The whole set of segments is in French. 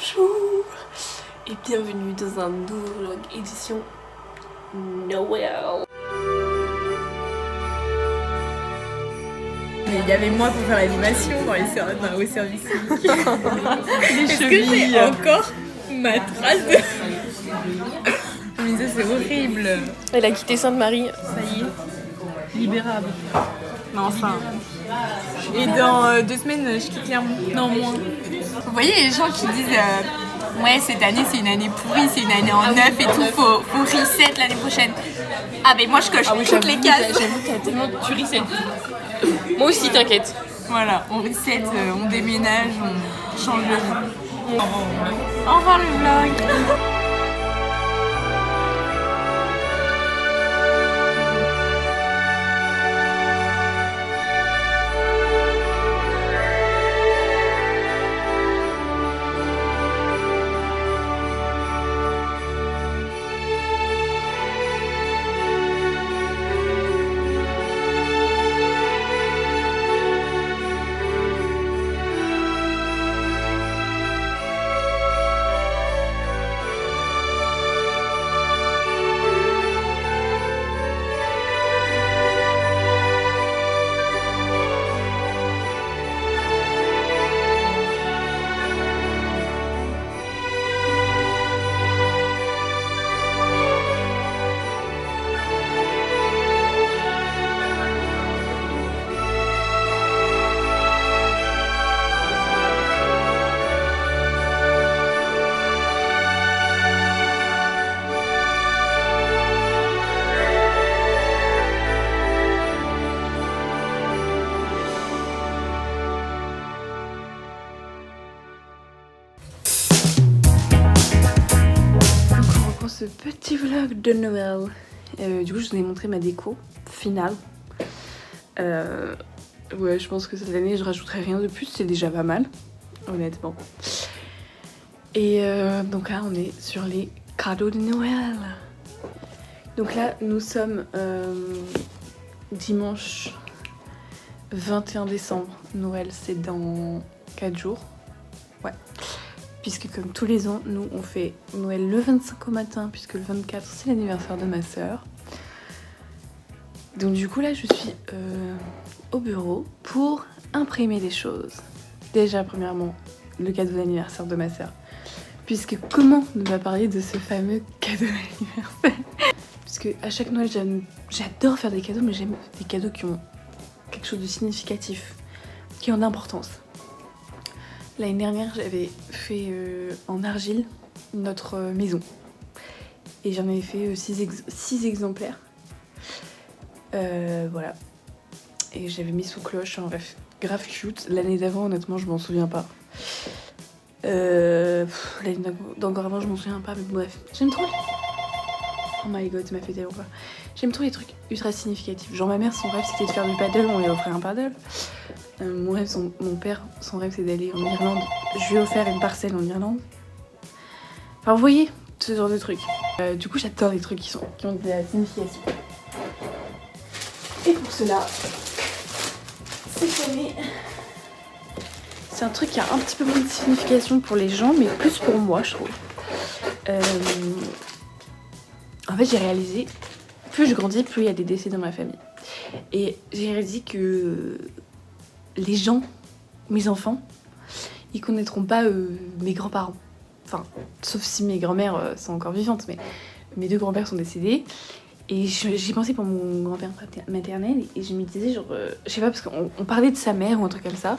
Bonjour et bienvenue dans un nouveau vlog édition Noël. Mais il y avait moi pour faire l'animation dans au service civique. Les Est-ce que j'ai encore ma trace de... Mais ça c'est horrible. Elle a quitté Sainte-Marie. Ça y est, libérable. Mais enfin. Et dans 2 semaines, je quitte Clermont. Non, moins. Vous voyez les gens qui disent ouais, cette année c'est une année pourrie, c'est une année en neuf et tout, faut reset l'année prochaine. Ah, mais moi je coche toutes les cases. J'avoue que t'as tellement... Tu reset. Moi aussi, t'inquiète. Voilà, on reset, on déménage, on change de vie. Au revoir le vlog. Pour ce petit vlog de Noël, du coup je vous ai montré ma déco finale. Ouais, je pense que cette année je rajouterai rien de plus, c'est déjà pas mal, honnêtement. Et donc là on est sur les cadeaux de Noël. Donc là nous sommes dimanche 21 décembre, Noël c'est dans 4 jours. Ouais. Puisque comme tous les ans, nous on fait Noël le 25 au matin, puisque le 24 c'est l'anniversaire de ma sœur. Donc du coup là je suis au bureau pour imprimer des choses. Déjà premièrement le cadeau d'anniversaire de ma sœur. Puisque comment ne pas parler de ce fameux cadeau d'anniversaire? Puisque à chaque Noël j'adore faire des cadeaux, mais j'aime des cadeaux qui ont quelque chose de significatif, qui ont d'importance. L'année dernière, j'avais fait en argile notre maison. Et j'en avais fait 6 exemplaires. Voilà. Et j'avais mis sous cloche, en bref, grave cute. L'année d'avant, honnêtement, je m'en souviens pas. L'année d'encore avant, je m'en souviens pas, mais bref. J'aime trop. Oh my god, ça m'a fait tellement peur. J'aime trop les trucs ultra significatifs. Genre ma mère, son rêve c'était de faire du paddle, on lui a offert un paddle. Mon père, son rêve c'est d'aller en Irlande. Je lui ai offert une parcelle en Irlande. Enfin vous voyez, ce genre de trucs. Du coup j'adore les trucs qui ont de la signification. Et pour cela, cette année, c'est un truc qui a un petit peu moins de signification pour les gens, mais plus pour moi je trouve. En fait j'ai réalisé, plus je grandis, plus il y a des décès dans ma famille. Et j'ai réalisé que les gens, mes enfants, ils connaîtront pas mes grands-parents. Enfin, sauf si mes grands-mères sont encore vivantes, mais mes 2 grands-pères sont décédés. Et j'ai pensé pour mon grand-père maternel et je me disais genre, je sais pas, parce qu'on parlait de sa mère ou un truc comme ça.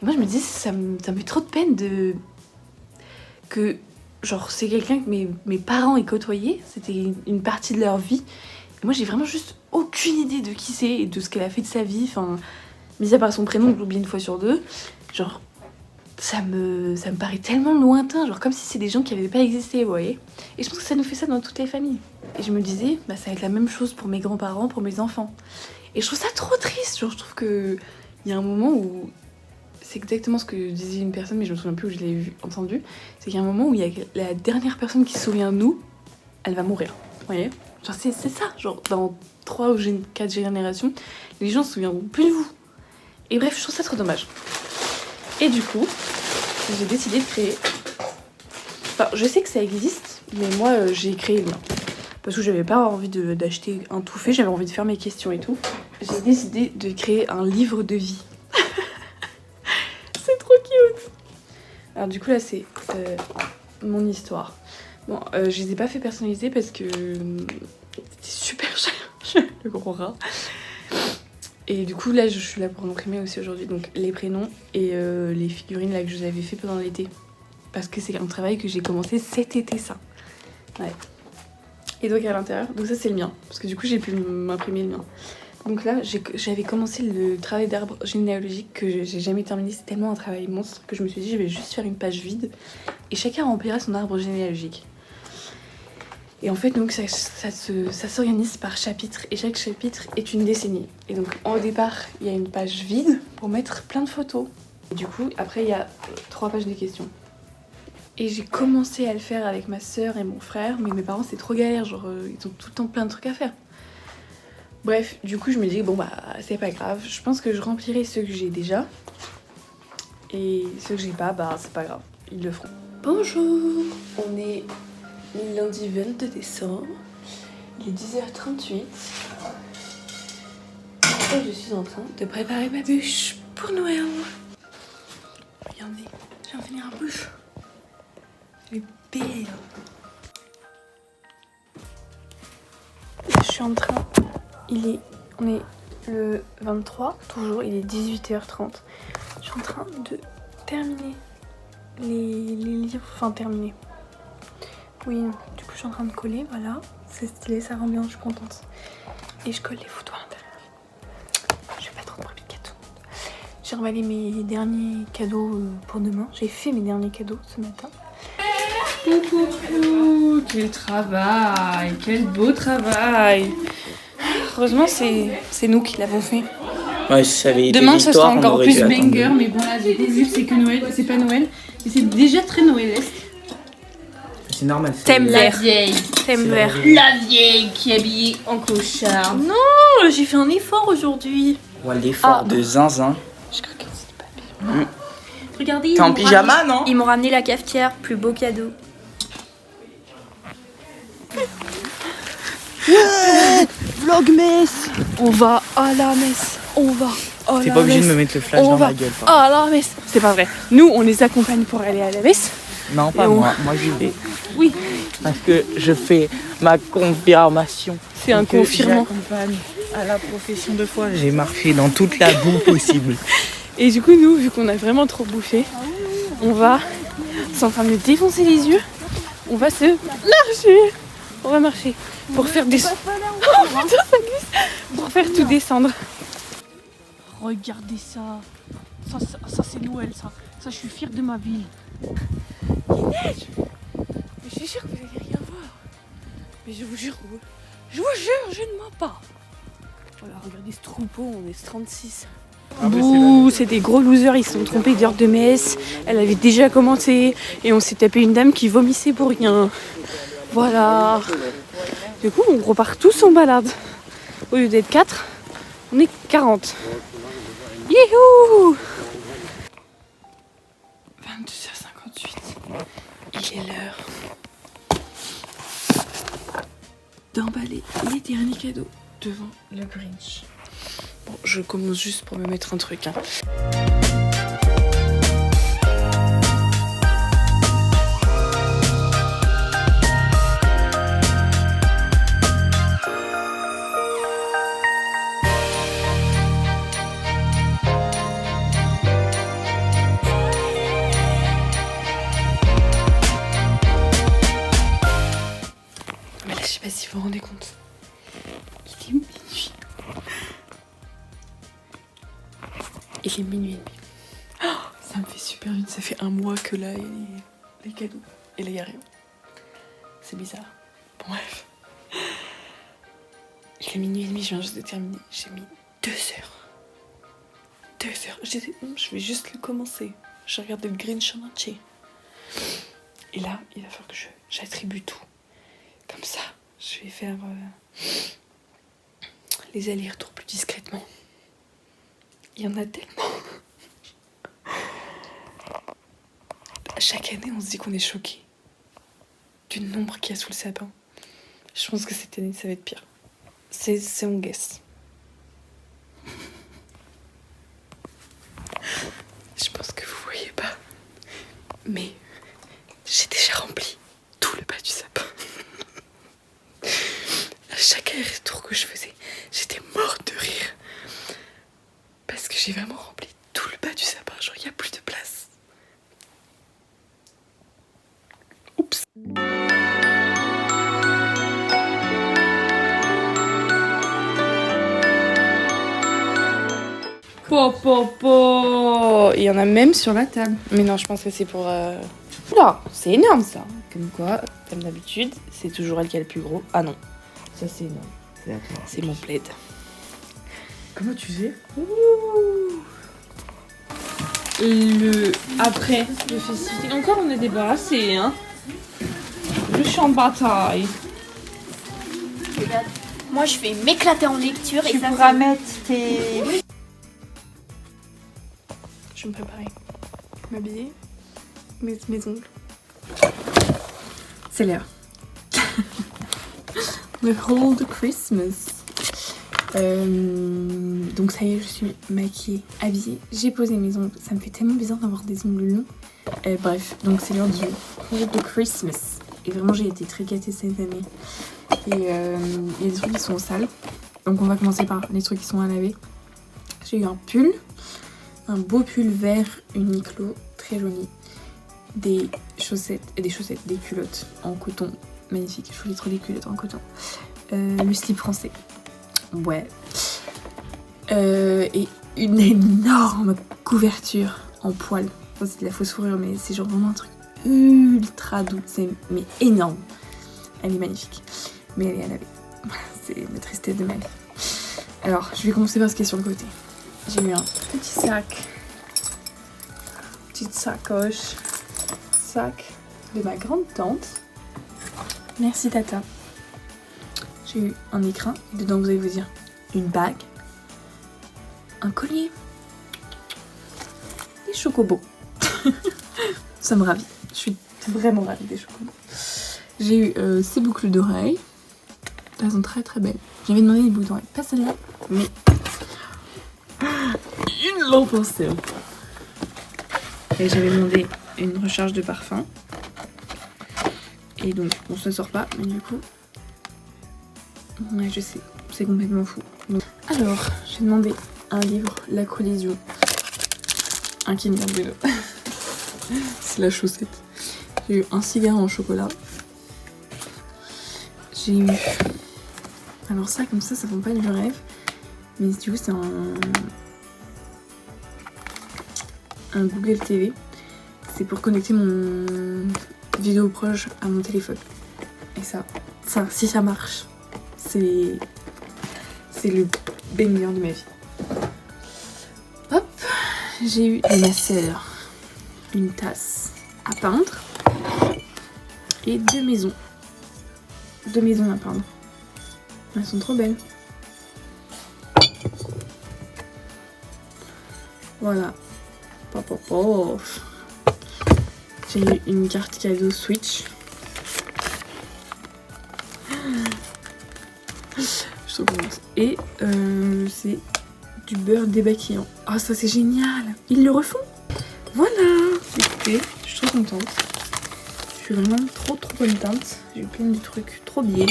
Et moi je me disais, ça me fait trop de peine que genre c'est quelqu'un que mes parents aient côtoyé, c'était une partie de leur vie. Et moi j'ai vraiment juste aucune idée de qui c'est et de ce qu'elle a fait de sa vie, enfin... Mis à part son prénom, je l'oublie 1 fois sur 2. Genre, ça me paraît tellement lointain, genre comme si c'est des gens qui n'avaient pas existé, vous voyez. Et je pense que ça nous fait ça dans toutes les familles. Et je me disais, bah ça va être la même chose pour mes grands-parents, pour mes enfants. Et je trouve ça trop triste, genre je trouve que il y a un moment où... C'est exactement ce que disait une personne, mais je me souviens plus où je l'ai entendu. C'est qu'il y a un moment où il y a la dernière personne qui se souvient de nous, elle va mourir, vous voyez. Genre c'est ça, genre dans 3 ou 4 générations, les gens se souviendront plus de vous. Et bref, je trouve ça trop dommage. Et du coup, j'ai décidé de créer Enfin, je sais que ça existe, mais moi j'ai créé le mien. Parce que j'avais pas envie d'acheter un tout fait, j'avais envie de faire mes questions et tout. J'ai décidé de créer un livre de vie. C'est trop cute. Alors du coup là c'est mon histoire. Bon, je les ai pas fait personnaliser parce que c'était super cher, le gros rat. Et du coup là je suis là pour l'imprimer aussi aujourd'hui. Donc les prénoms et les figurines là que je vous avais fait pendant l'été. Parce que c'est un travail que j'ai commencé cet été ça. Ouais. Et donc à l'intérieur, donc ça c'est le mien, parce que du coup j'ai pu m'imprimer le mien. Donc là j'avais commencé le travail d'arbre généalogique que j'ai jamais terminé, c'est tellement un travail monstre que je me suis dit je vais juste faire une page vide et chacun remplira son arbre généalogique. Et en fait donc ça s'organise par chapitre et chaque chapitre est une décennie. Et donc au départ il y a une page vide pour mettre plein de photos. Et du coup après il y a 3 pages de questions. Et j'ai commencé à le faire avec ma soeur et mon frère, mais mes parents c'est trop galère, genre ils ont tout le temps plein de trucs à faire. Bref, du coup je me dis bon bah c'est pas grave, je pense que je remplirai ceux que j'ai déjà. Et ceux que j'ai pas, bah c'est pas grave, ils le feront. Bonjour, on est lundi 22 décembre, il est 10h38. Et je suis en train de préparer ma bûche pour Noël. Regardez, j'ai envie un bûche. Elle est belle. Je suis en train, on est le 23, toujours, il est 18h30. Je suis en train de terminer les livres, enfin terminer. Oui, du coup je suis en train de coller, voilà. C'est stylé, ça rend bien, je suis contente. Et je colle les photos à l'intérieur. Je vais pas trop de cadeaux. J'ai emballé mes derniers cadeaux pour demain. J'ai fait mes derniers cadeaux ce matin. Coucou, quel travail, quel beau travail. Heureusement c'est nous qui l'avons fait. Ouais, ça avait été Demain ce sera victoire, encore plus banger, mais bon là vu que c'est que Noël, c'est pas Noël, mais c'est déjà très noëlesque. C'est normal. Thème La vert. vieille. Thème vert. La vieille qui est habillée en clochard. Non, j'ai fait un effort aujourd'hui. Ouais, l'effort de zinzin. Je crois que c'est pas bien. Regardez, T'es en pyjama, non? ils m'ont ramené la cafetière, plus beau cadeau. Vlogmas. On va à la messe. On va à la messe. T'es pas obligé de me mettre le flash dans la gueule. À la messe. C'est pas vrai. Nous, on les accompagne pour aller à la messe. Non, pas moi. Moi, j'y vais. Oui. Parce que je fais ma confirmation. C'est un confirmant. J'accompagne à la profession de foi. J'ai marché dans toute la boue possible. Et du coup, nous, vu qu'on a vraiment trop bouffé, on va... C'est en train de me défoncer les yeux. On va se marcher. On va marcher pour faire des... Oh putain, ça glisse. Pour faire tout descendre. Regardez ça. Ça c'est Noël, ça. Ça, je suis fière de ma ville. Il neige. Mais je suis sûre que vous allez rien voir. Mais je vous jure, je ne mens pas. Voilà, regardez ce troupeau, on est 36. Bouh, c'est des gros losers, ils se sont trompés d'heure de messe. Elle avait déjà commencé et on s'est tapé une dame qui vomissait pour rien. Voilà. Du coup, on repart tous en balade. Au lieu d'être 4, on est 40. Youhou! 22h58. Il est l'heure d'emballer les derniers cadeaux devant le Grinch. Bon, je commence juste pour me mettre un truc. Mais là, je sais pas si vous vous rendez compte. Il est minuit. Il est minuit et demi. Oh, ça me fait super vite. Ça fait un mois que là, il y a les cadeaux. Et là, il n'y a rien. C'est bizarre. Bon, bref. Il est minuit et demi, je viens juste de terminer. J'ai mis 2 heures. 2 heures. Je vais juste le commencer. Je regarde le Grinch en entier. Et là, il va falloir que j'attribue tout. Comme ça, je vais faire les allers-retours plus discrètement. Il y en a tellement. Chaque année, on se dit qu'on est choqués. du nombre qu'il y a sous le sapin. Je pense que cette année, ça va être pire. C'est mon guess. Je pense que vous voyez pas. Mais j'ai déjà rempli tout le bas du sapin. À chaque aller-retour que je faisais, j'étais morte de rire. Parce que j'ai vraiment rempli tout le bas du sapin. Genre, il n'y a plus de place. Oups. Po. Il y en a même sur la table. Mais non, je pense que c'est pour... Oula, c'est énorme ça. Comme quoi, comme d'habitude, c'est toujours elle qui a le plus gros. Ah non, ça c'est énorme. C'est à toi. C'est mon plaid. Comment tu sais? Après le festivité, encore on est débarrassé, hein. Le champ de bataille. Moi, je vais m'éclater en lecture et Tu ça pourras mettre tes... Je vais me préparer. M'habiller. Mes ongles. C'est l'heure. Le whole de Christmas. Donc ça y est, je suis maquillée, habillée. J'ai posé mes ongles. Ça me fait tellement bizarre d'avoir des ongles longs. Bref, donc c'est l'heure du whole de Christmas. Et vraiment, j'ai été très gâtée cette année. Et il y a des trucs qui sont sales. Donc on va commencer par les trucs qui sont à laver. J'ai eu un pull. Un beau pull vert Uniqlo, très joli. Des chaussettes, des culottes en coton. Magnifique, je voulais trop des culottes en coton. Le slip français. Ouais. Et une énorme couverture en poil. Bon, c'est de la fausse fourrure, mais c'est genre vraiment un truc ultra doux. C'est mais énorme. Elle est magnifique. Mais elle est à laver. C'est la tristesse de ma vie. Alors, je vais commencer par ce qui est sur le côté. J'ai eu un petit sac. Petite sacoche. Sac de ma grande tante. Merci Tata. J'ai eu un écrin. Et dedans, vous allez vous dire une bague. Un collier. Des chocobos. Ça me ravit. Je suis vraiment ravie des chocobos. J'ai eu ces boucles d'oreilles. Elles sont très très belles. J'avais demandé des boucles d'oreilles. Pas celle-là, mais une lampe en cire. Et j'avais demandé une recharge de parfum. Et donc, on se sort pas, mais du coup... Ouais, je sais, c'est complètement fou. Donc, alors, j'ai demandé un livre, La collision. Un Kinder Bueno. C'est la chaussette. J'ai eu un cigare en chocolat. J'ai eu... Alors ça, comme ça vend pas du rêve. Mais du coup, c'est un Google TV. C'est pour connecter mon vidéo proche à mon téléphone. Et ça, si ça marche, c'est le banger de ma vie. Hop, j'ai eu de ma sœur une tasse à peindre et deux maisons à peindre. Elles sont trop belles. Voilà. J'ai eu une carte cadeau Switch. Je suis trop contente. Et c'est du beurre débaquillant. Ah, ça c'est génial. Ils le refont. Voilà. Écoutez, je suis trop contente. Je suis vraiment trop contente. J'ai eu plein de trucs trop bien.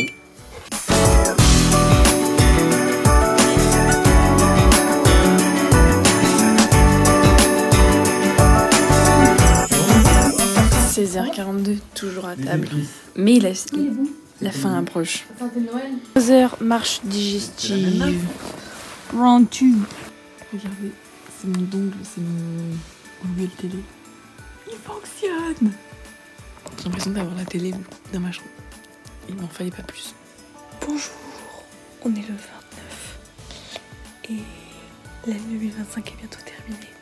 « 16h42, toujours à table. Mais la fin approche. 2h, marche digestive. Round 2. Regardez, c'est mon dongle, c'est mon Google Télé. Il fonctionne. J'ai l'impression d'avoir la télé dans ma chambre. Il m'en fallait pas plus. Bonjour, on est le 29. Et l'année 2025 est bientôt terminée.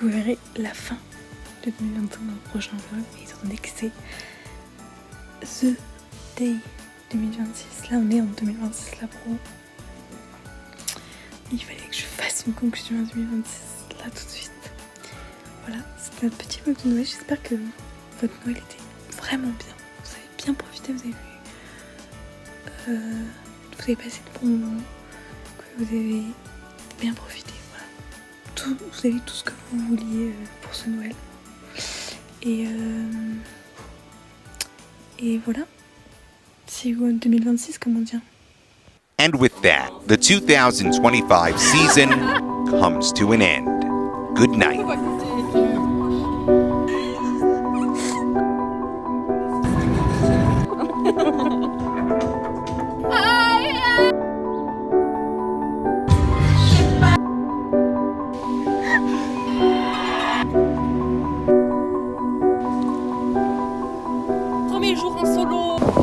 Vous verrez la fin de 2025 dans le prochain vlog, mais étant donné que c'est The Day 2026, là on est en 2026 la pro, il fallait que je fasse une conclusion à 2026 là tout de suite. Voilà, c'était notre petit vlog de Noël, j'espère que votre Noël était vraiment bien, vous avez bien profité, vous avez passé de bons moments, que vous avez bien profité, voilà. Vous avez tout ce que vous vouliez pour ce Noël. Et voilà. See you en 2026, comme on dit. And with that, the 2025 season comes to an end. Good night. Premier jour en solo.